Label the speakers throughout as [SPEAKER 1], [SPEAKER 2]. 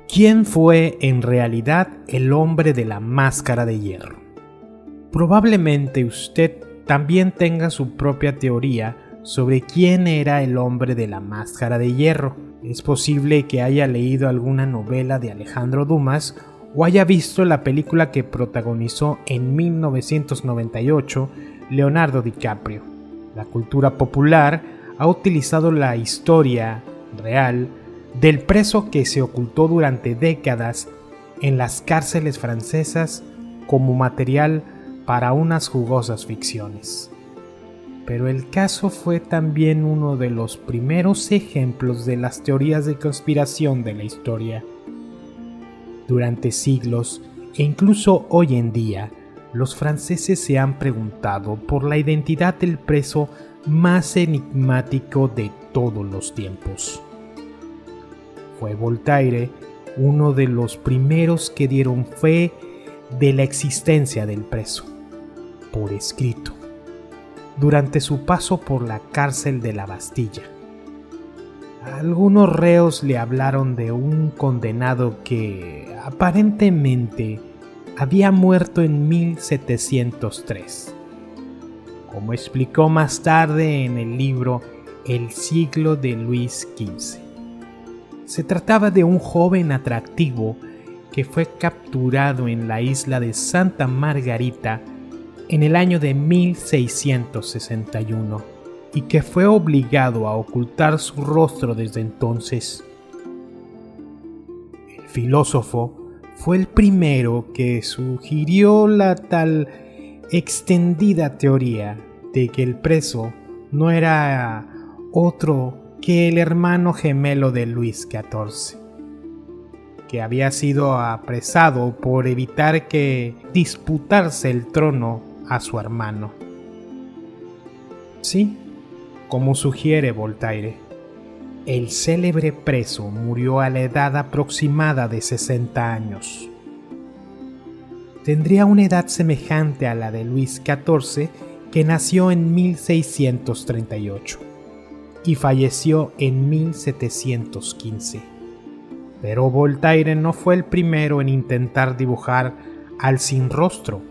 [SPEAKER 1] ¿Quién fue en realidad el hombre de la máscara de hierro? Probablemente usted también tenga su propia teoría sobre quién era el hombre de la máscara de hierro. Es posible que haya leído alguna novela de Alejandro Dumas o haya visto la película que protagonizó en 1998 Leonardo DiCaprio. La cultura popular ha utilizado la historia real del preso que se ocultó durante décadas en las cárceles francesas como material para unas jugosas ficciones. Pero el caso fue también uno de los primeros ejemplos de las teorías de conspiración de la historia. Durante siglos, e incluso hoy en día, los franceses se han preguntado por la identidad del preso más enigmático de todos los tiempos. Fue Voltaire uno de los primeros que dieron fe de la existencia del preso, por escrito, durante su paso por la cárcel de la Bastilla. Algunos reos le hablaron de un condenado que aparentemente había muerto en 1703, como explicó más tarde en el libro El siglo de Luis XV. Se trataba de un joven atractivo que fue capturado en la isla de Santa Margarita en el año de 1661 y que fue obligado a ocultar su rostro desde entonces. El filósofo fue el primero que sugirió la tal extendida teoría de que el preso no era otro que el hermano gemelo de Luis XIV, que había sido apresado por evitar que disputase el trono a su hermano. Sí, como sugiere Voltaire, el célebre preso murió a la edad aproximada de 60 años. Tendría una edad semejante a la de Luis XIV, que nació en 1638 y falleció en 1715. Pero Voltaire no fue el primero en intentar dibujar al sin rostro.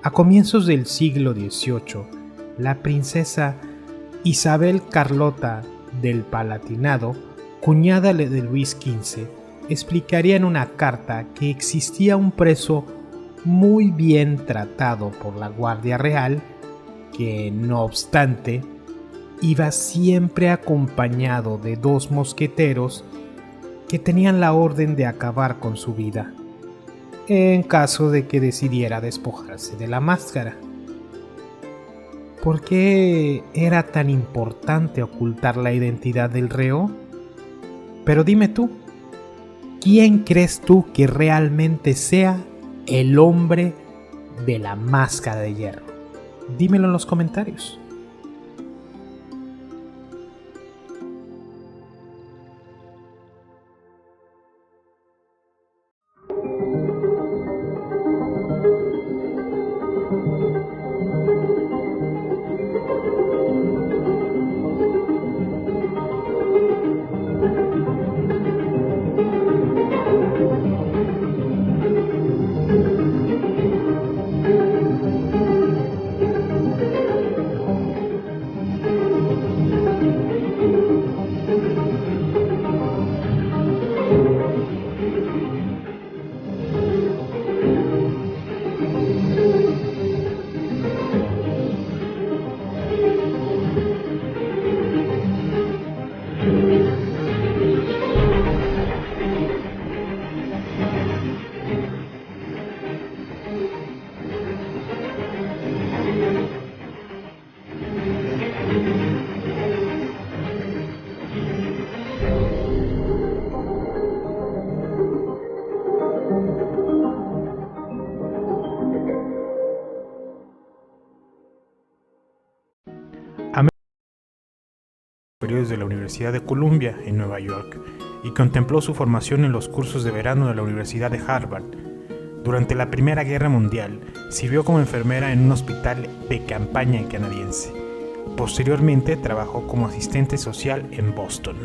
[SPEAKER 1] A comienzos del siglo XVIII, la princesa Isabel Carlota del Palatinado, cuñada de Luis XV, explicaría en una carta que existía un preso muy bien tratado por la Guardia Real, que, no obstante, iba siempre acompañado de 2 mosqueteros que tenían la orden de acabar con su vida, en caso de que decidiera despojarse de la máscara. ¿Por qué era tan importante ocultar la identidad del reo? Pero dime tú, ¿quién crees tú que realmente sea el hombre de la máscara de hierro? Dímelo en los comentarios.
[SPEAKER 2] Superiores de la Universidad de Columbia en Nueva York y contempló su formación en los cursos de verano de la Universidad de Harvard. Durante la Primera Guerra Mundial, sirvió como enfermera en un hospital de campaña canadiense. Posteriormente, trabajó como asistente social en Boston.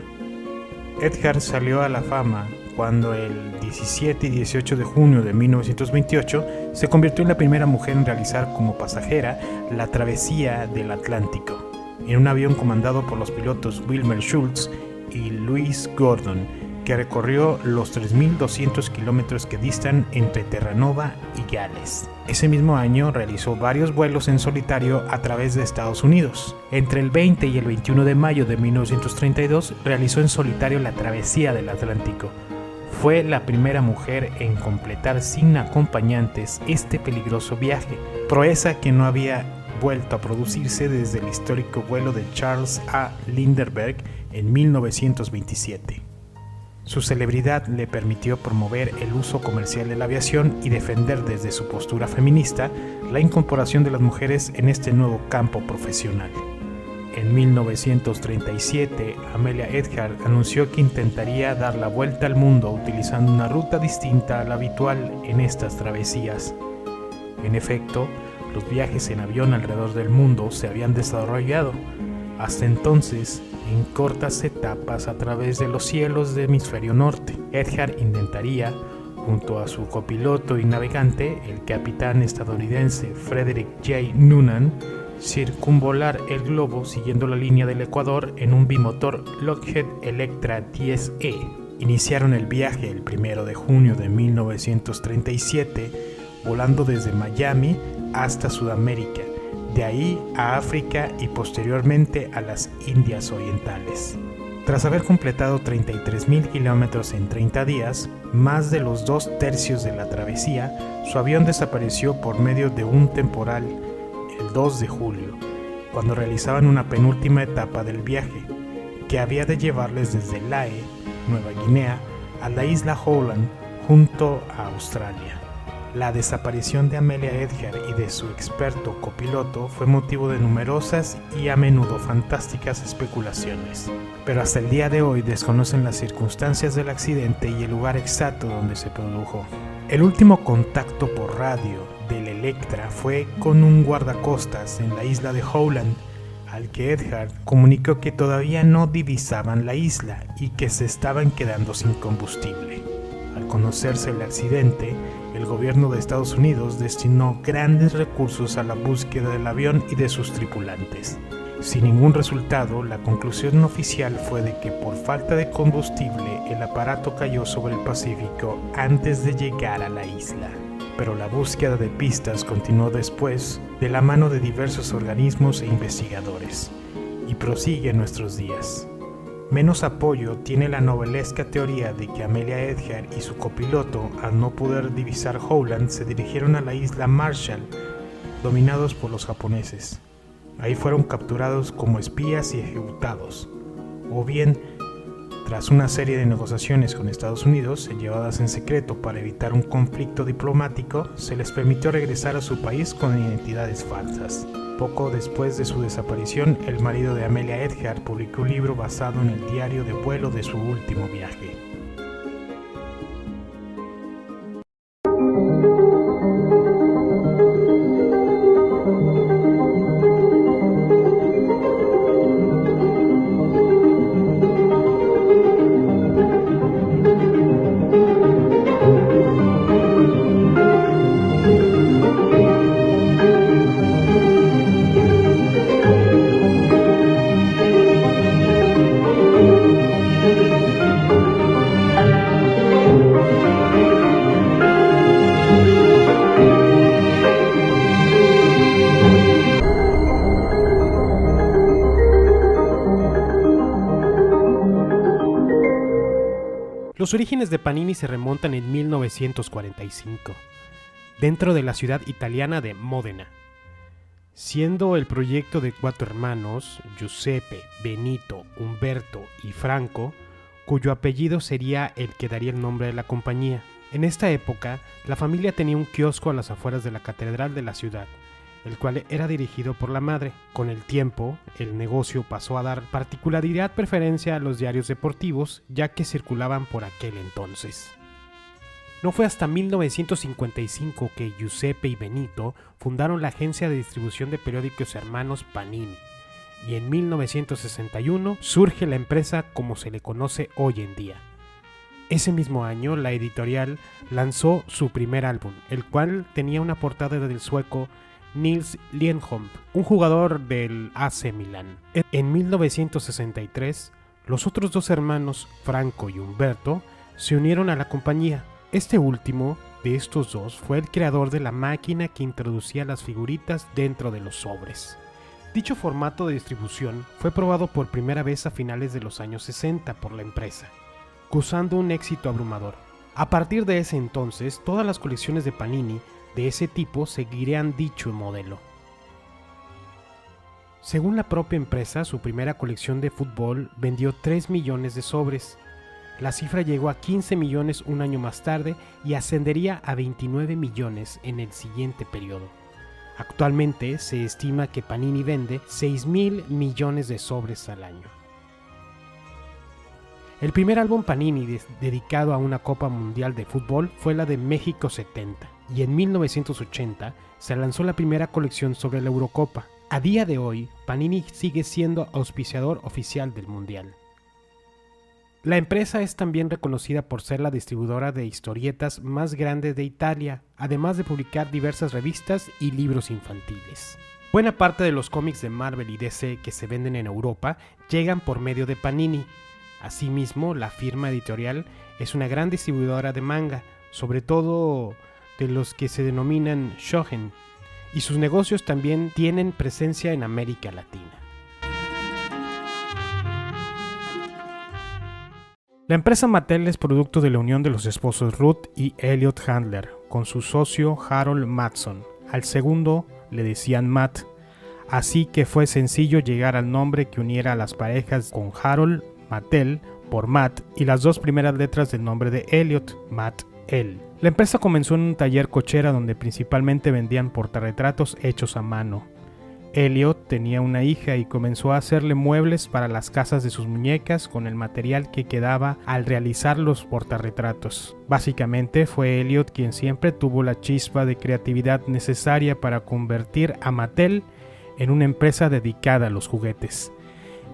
[SPEAKER 2] Edgar salió a la fama cuando el 17 y 18 de junio de 1928 se convirtió en la primera mujer en realizar como pasajera la travesía del Atlántico, en un avión comandado por los pilotos Wilmer Schultz y Louis Gordon, que recorrió los 3.200 kilómetros que distan entre Terranova y Gales. Ese mismo año realizó varios vuelos en solitario a través de Estados Unidos. Entre el 20 y el 21 de mayo de 1932 realizó en solitario la travesía del Atlántico. Fue la primera mujer en completar sin acompañantes este peligroso viaje, proeza que no había vuelto a producirse desde el histórico vuelo de Charles A. Lindbergh en 1927. Su celebridad le permitió promover el uso comercial de la aviación y defender desde su postura feminista la incorporación de las mujeres en este nuevo campo profesional. En 1937, Amelia Earhart anunció que intentaría dar la vuelta al mundo utilizando una ruta distinta a la habitual en estas travesías. En efecto, los viajes en avión alrededor del mundo se habían desarrollado, hasta entonces, en cortas etapas a través de los cielos del hemisferio norte. Earhart intentaría, junto a su copiloto y navegante, el capitán estadounidense Frederick J. Noonan, circunvolar el globo siguiendo la línea del Ecuador en un bimotor Lockheed Electra 10E. Iniciaron el viaje el 1 de junio de 1937, volando desde Miami hasta Sudamérica, de ahí a África y posteriormente a las Indias Orientales. Tras haber completado 33.000 kilómetros en 30 días, más de los 2/3 de la travesía, su avión desapareció por medio de un temporal el 2 de julio, cuando realizaban una penúltima etapa del viaje, que había de llevarles desde Lae, Nueva Guinea, a la isla Howland, junto a Australia. La desaparición de Amelia Earhart y de su experto copiloto fue motivo de numerosas y a menudo fantásticas especulaciones, pero hasta el día de hoy desconocen las circunstancias del accidente y el lugar exacto donde se produjo. El último contacto por radio del Electra fue con un guardacostas en la isla de Howland, al que Earhart comunicó que todavía no divisaban la isla y que se estaban quedando sin combustible. Al conocerse el accidente, el gobierno de Estados Unidos destinó grandes recursos a la búsqueda del avión y de sus tripulantes. Sin ningún resultado, la conclusión oficial fue de que por falta de combustible el aparato cayó sobre el Pacífico antes de llegar a la isla. Pero la búsqueda de pistas continuó después de la mano de diversos organismos e investigadores, y prosigue en nuestros días. Menos apoyo tiene la novelesca teoría de que Amelia Earhart y su copiloto, al no poder divisar Howland, se dirigieron a la isla Marshall, dominados por los japoneses. Ahí fueron capturados como espías y ejecutados, o bien, tras una serie de negociaciones con Estados Unidos, llevadas en secreto para evitar un conflicto diplomático, se les permitió regresar a su país con identidades falsas. Poco después de su desaparición, el marido de Amelia Earhart publicó un libro basado en el diario de vuelo de su último viaje.
[SPEAKER 1] Los orígenes de Panini se remontan en 1945, dentro de la ciudad italiana de Módena, siendo el proyecto de 4 hermanos, Giuseppe, Benito, Umberto y Franco, cuyo apellido sería el que daría el nombre de la compañía. En esta época, la familia tenía un kiosco a las afueras de la catedral de la ciudad, el cual era dirigido por la madre. Con el tiempo, el negocio pasó a dar particularidad preferencia a los diarios deportivos, ya que circulaban por aquel entonces. No fue hasta 1955 que Giuseppe y Benito fundaron la agencia de distribución de periódicos hermanos Panini, y en 1961 surge la empresa como se le conoce hoy en día. Ese mismo año, la editorial lanzó su primer álbum, el cual tenía una portada del sueco Nils Lienholm, un jugador del AC Milán. En 1963, los otros dos hermanos, Franco y Umberto, se unieron a la compañía. Este último de estos dos fue el creador de la máquina que introducía las figuritas dentro de los sobres. Dicho formato de distribución fue probado por primera vez a finales de los años 60 por la empresa, causando un éxito abrumador. A partir de ese entonces, todas las colecciones de Panini de ese tipo seguirían dicho modelo. Según la propia empresa, su primera colección de fútbol vendió 3 millones de sobres. La cifra llegó a 15 millones un año más tarde y ascendería a 29 millones en el siguiente periodo. Actualmente se estima que Panini vende 6.000 millones de sobres al año. El primer álbum Panini dedicado a una Copa Mundial de Fútbol fue la de México 70, y en 1980 se lanzó la primera colección sobre la Eurocopa. A día de hoy, Panini sigue siendo auspiciador oficial del Mundial. La empresa es también reconocida por ser la distribuidora de historietas más grande de Italia, además de publicar diversas revistas y libros infantiles. Buena parte de los cómics de Marvel y DC que se venden en Europa llegan por medio de Panini. Asimismo, la firma editorial es una gran distribuidora de manga, sobre todo de los que se denominan shonen, y sus negocios también tienen presencia en América Latina. La empresa Mattel es producto de la unión de los esposos Ruth y Elliot Handler con su socio Harold Matson. Al segundo le decían Matt, así que fue sencillo llegar al nombre que uniera a las parejas con Harold Mattel por Matt y las dos primeras letras del nombre de Elliot, Matt-El. La empresa comenzó en un taller cochera donde principalmente vendían portarretratos hechos a mano. Elliot tenía una hija y comenzó a hacerle muebles para las casas de sus muñecas con el material que quedaba al realizar los portarretratos. Básicamente fue Elliot quien siempre tuvo la chispa de creatividad necesaria para convertir a Mattel en una empresa dedicada a los juguetes.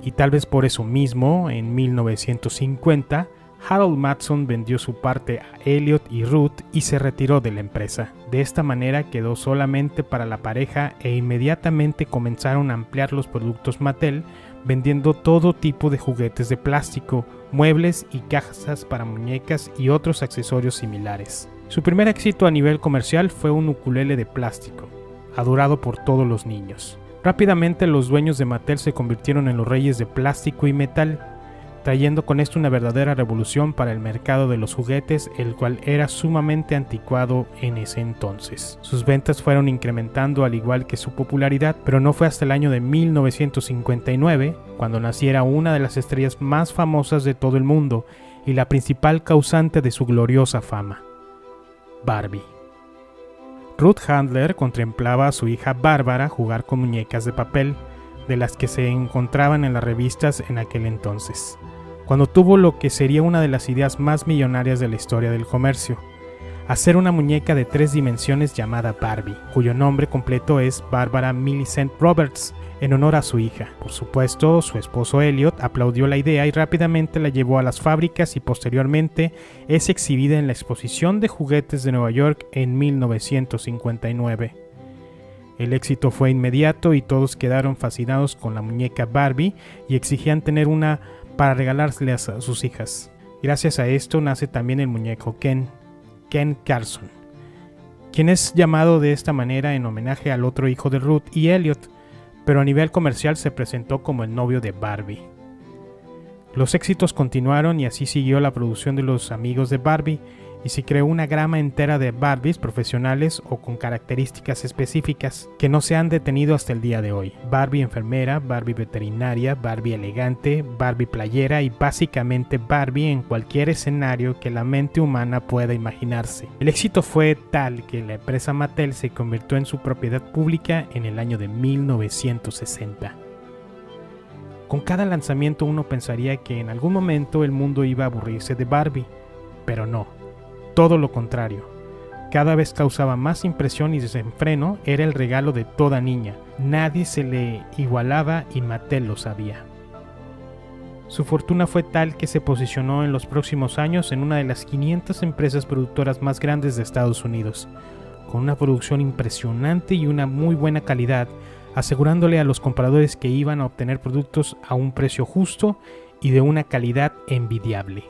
[SPEAKER 1] Y tal vez por eso mismo, en 1950, Harold Matson vendió su parte a Elliot y Ruth y se retiró de la empresa. De esta manera quedó solamente para la pareja e inmediatamente comenzaron a ampliar los productos Mattel, vendiendo todo tipo de juguetes de plástico, muebles y cajas para muñecas y otros accesorios similares. Su primer éxito a nivel comercial fue un ukulele de plástico, adorado por todos los niños. Rápidamente los dueños de Mattel se convirtieron en los reyes de plástico y metal, trayendo con esto una verdadera revolución para el mercado de los juguetes, el cual era sumamente anticuado en ese entonces. Sus ventas fueron incrementando al igual que su popularidad, pero no fue hasta el año de 1959 cuando naciera una de las estrellas más famosas de todo el mundo y la principal causante de su gloriosa fama, Barbie. Ruth Handler contemplaba a su hija Bárbara jugar con muñecas de papel, de las que se encontraban en las revistas en aquel entonces, cuando tuvo lo que sería una de las ideas más millonarias de la historia del comercio: hacer una muñeca de 3 dimensiones llamada Barbie, cuyo nombre completo es Barbara Millicent Roberts, en honor a su hija. Por supuesto, su esposo Elliot aplaudió la idea y rápidamente la llevó a las fábricas y posteriormente es exhibida en la Exposición de Juguetes de Nueva York en 1959. El éxito fue inmediato y todos quedaron fascinados con la muñeca Barbie y exigían tener una para regalárselas a sus hijas. Gracias a esto nace también el muñeco Ken Carson, quien es llamado de esta manera en homenaje al otro hijo de Ruth y Elliot, pero a nivel comercial se presentó como el novio de Barbie. Los éxitos continuaron y así siguió la producción de los amigos de Barbie y se creó una gama entera de Barbies profesionales o con características específicas que no se han detenido hasta el día de hoy. Barbie enfermera, Barbie veterinaria, Barbie elegante, Barbie playera y básicamente Barbie en cualquier escenario que la mente humana pueda imaginarse. El éxito fue tal que la empresa Mattel se convirtió en su propiedad pública en el año de 1960. Con cada lanzamiento uno pensaría que en algún momento el mundo iba a aburrirse de Barbie, pero no. Todo lo contrario, cada vez causaba más impresión y desenfreno, era el regalo de toda niña. Nadie se le igualaba y Mattel lo sabía. Su fortuna fue tal que se posicionó en los próximos años en una de las 500 empresas productoras más grandes de Estados Unidos, con una producción impresionante y una muy buena calidad, asegurándole a los compradores que iban a obtener productos a un precio justo y de una calidad envidiable.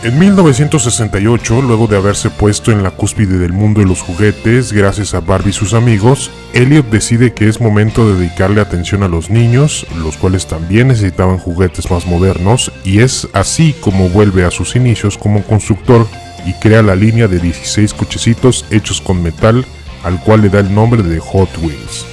[SPEAKER 3] En 1968, luego de haberse puesto en la cúspide del mundo de los juguetes gracias a Barbie y sus amigos, Elliot decide que es momento de dedicarle atención a los niños, los cuales también necesitaban juguetes más modernos, y es así como vuelve a sus inicios como constructor y crea la línea de 16 cochecitos hechos con metal, al cual le da el nombre de Hot Wheels.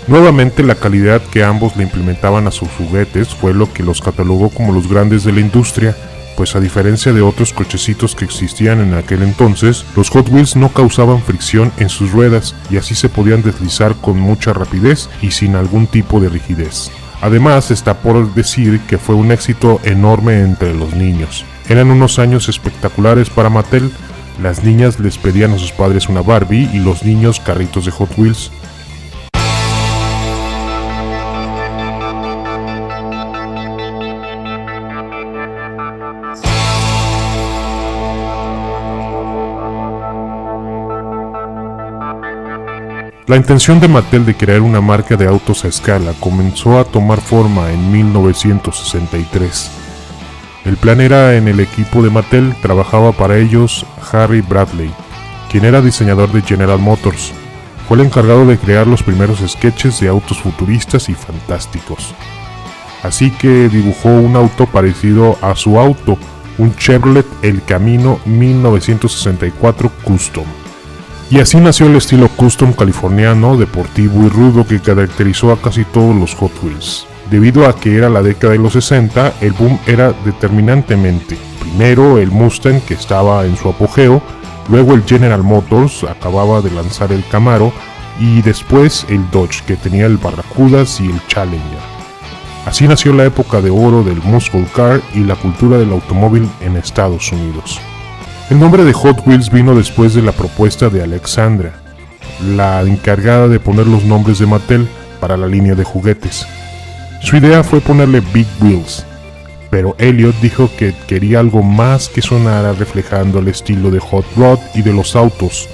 [SPEAKER 3] Nuevamente, la calidad que ambos le implementaban a sus juguetes fue lo que los catalogó como los grandes de la industria, pues a diferencia de otros cochecitos que existían en aquel entonces, los Hot Wheels no causaban fricción en sus ruedas y así se podían deslizar con mucha rapidez y sin algún tipo de rigidez. Además, está por decir que fue un éxito enorme entre los niños. Eran unos años espectaculares para Mattel. Las niñas les pedían a sus padres una Barbie y los niños carritos de Hot Wheels. La intención de Mattel de crear una marca de autos a escala comenzó a tomar forma en 1963. El plan era: en el equipo de Mattel trabajaba para ellos Harry Bradley, quien era diseñador de General Motors. Fue el encargado de crear los primeros sketches de autos futuristas y fantásticos. Así que dibujó un auto parecido a su auto, un Chevrolet El Camino 1964 Custom. Y así nació el estilo custom californiano, deportivo y rudo que caracterizó a casi todos los Hot Wheels. Debido a que era la década de los 60, el boom era determinantemente. Primero el Mustang, que estaba en su apogeo, luego el General Motors, acababa de lanzar el Camaro, y después el Dodge, que tenía el Barracudas y el Challenger. Así nació la época de oro del muscle car y la cultura del automóvil en Estados Unidos. El nombre de Hot Wheels vino después de la propuesta de Alexandra, la encargada de poner los nombres de Mattel para la línea de juguetes. Su idea fue ponerle Big Wheels, pero Elliot dijo que quería algo más que sonara reflejando el estilo de Hot Rod y de los autos,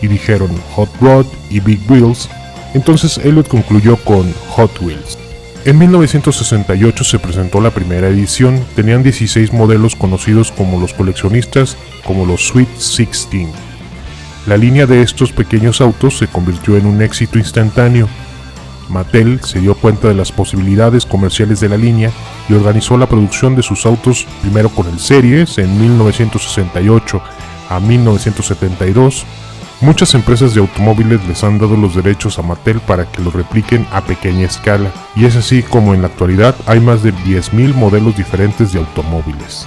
[SPEAKER 3] y dijeron Hot Rod y Big Wheels. Entonces Elliot concluyó con Hot Wheels. En 1968 se presentó la primera edición. Tenían 16 modelos conocidos como los coleccionistas como los Sweet 16. La línea de estos pequeños autos se convirtió en un éxito instantáneo. Mattel se dio cuenta de las posibilidades comerciales de la línea y organizó la producción de sus autos primero con el Series en 1968 a 1972. Muchas empresas de automóviles les han dado los derechos a Mattel para que lo repliquen a pequeña escala, y es así como en la actualidad hay más de 10.000 modelos diferentes de automóviles.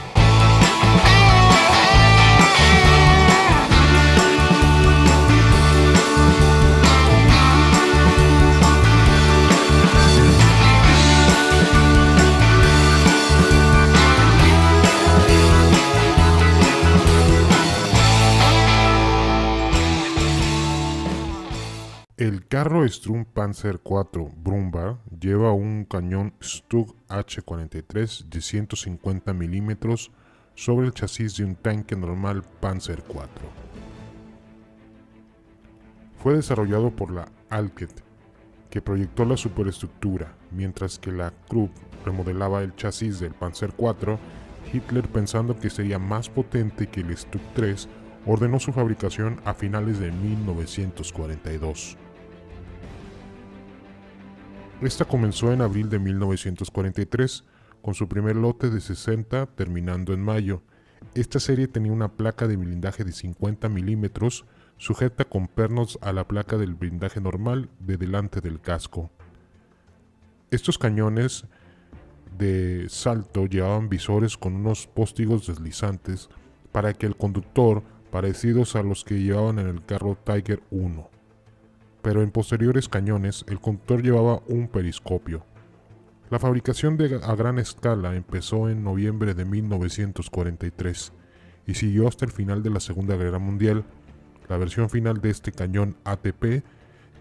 [SPEAKER 3] El carro Strum Panzer IV Brummbär lleva un cañón Stug H-43 de 150 mm sobre el chasis de un tanque normal Panzer IV. Fue desarrollado por la Alket, que proyectó la superestructura, mientras que la Krupp remodelaba el chasis del Panzer IV. Hitler, pensando que sería más potente que el Stug 3, ordenó su fabricación a finales de 1942. Esta comenzó en abril de 1943, con su primer lote de 60 terminando en mayo. Esta serie tenía una placa de blindaje de 50 mm, sujeta con pernos a la placa del blindaje normal de delante del casco. Estos cañones de salto llevaban visores con unos póstigos deslizantes para que el conductor, parecidos a los que llevaban en el carro Tiger I. pero en posteriores cañones el conductor llevaba un periscopio. La fabricación a gran escala empezó en noviembre de 1943 y siguió hasta el final de la Segunda Guerra Mundial. La versión final de este cañón ATP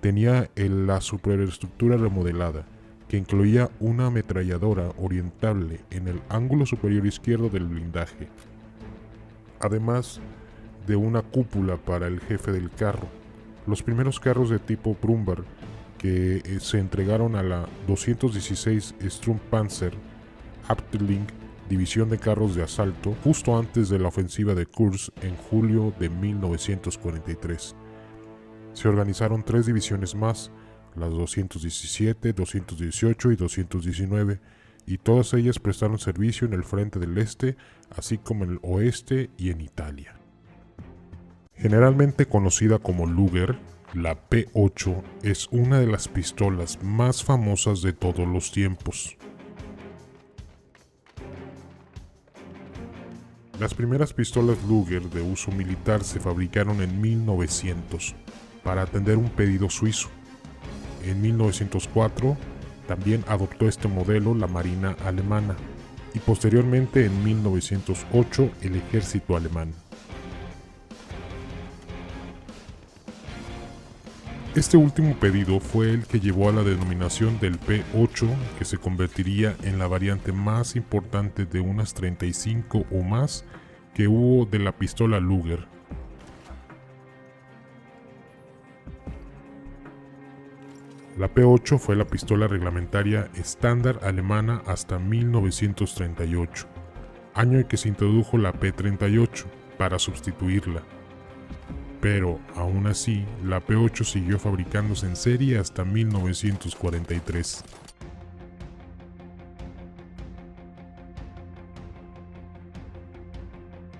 [SPEAKER 3] tenía la superestructura remodelada, que incluía una ametralladora orientable en el ángulo superior izquierdo del blindaje, además de una cúpula para el jefe del carro. Los primeros carros de tipo Brummbach que se entregaron a la 216 Sturmpanzer Abteilung, división de carros de asalto, justo antes de la ofensiva de Kursk en julio de 1943. Se organizaron 3 divisiones más, las 217, 218 y 219, y todas ellas prestaron servicio en el frente del este, así como en el oeste y en Italia. Generalmente conocida como Luger, la P8 es una de las pistolas más famosas de todos los tiempos. Las primeras pistolas Luger de uso militar se fabricaron en 1900 para atender un pedido suizo. En 1904 también adoptó este modelo la Marina alemana y posteriormente en 1908 el ejército alemán. Este último pedido fue el que llevó a la denominación del P8, que se convertiría en la variante más importante de unas 35 o más que hubo de la pistola Luger. La P8 fue la pistola reglamentaria estándar alemana hasta 1938, año en que se introdujo la P38 para sustituirla. Pero, aún así, la P8 siguió fabricándose en serie hasta 1943.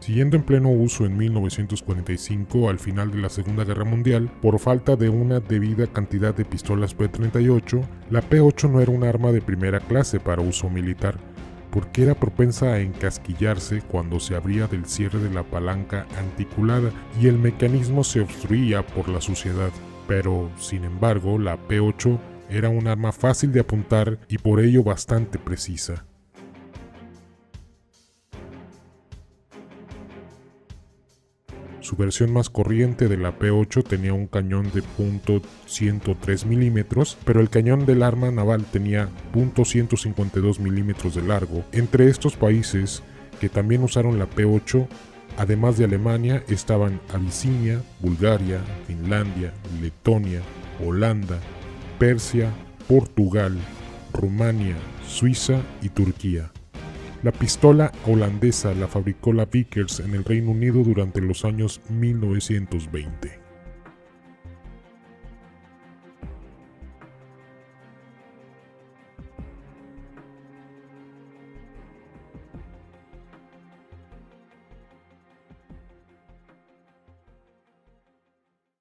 [SPEAKER 3] Siguiendo en pleno uso en 1945, al final de la Segunda Guerra Mundial, por falta de una debida cantidad de pistolas P38, la P8 no era un arma de primera clase para uso militar, porque era propensa a encasquillarse cuando se abría del cierre de la palanca anticulada y el mecanismo se obstruía por la suciedad. Pero, sin embargo, la P8 era un arma fácil de apuntar y por ello bastante precisa. Su versión más corriente de la P8 tenía un cañón de .103 mm, pero el cañón del arma naval tenía .152 mm de largo. Entre estos países que también usaron la P8, además de Alemania, estaban Abisinia, Bulgaria, Finlandia, Letonia, Holanda, Persia, Portugal, Rumania, Suiza y Turquía. La pistola holandesa la fabricó la Vickers en el Reino Unido durante los años 1920.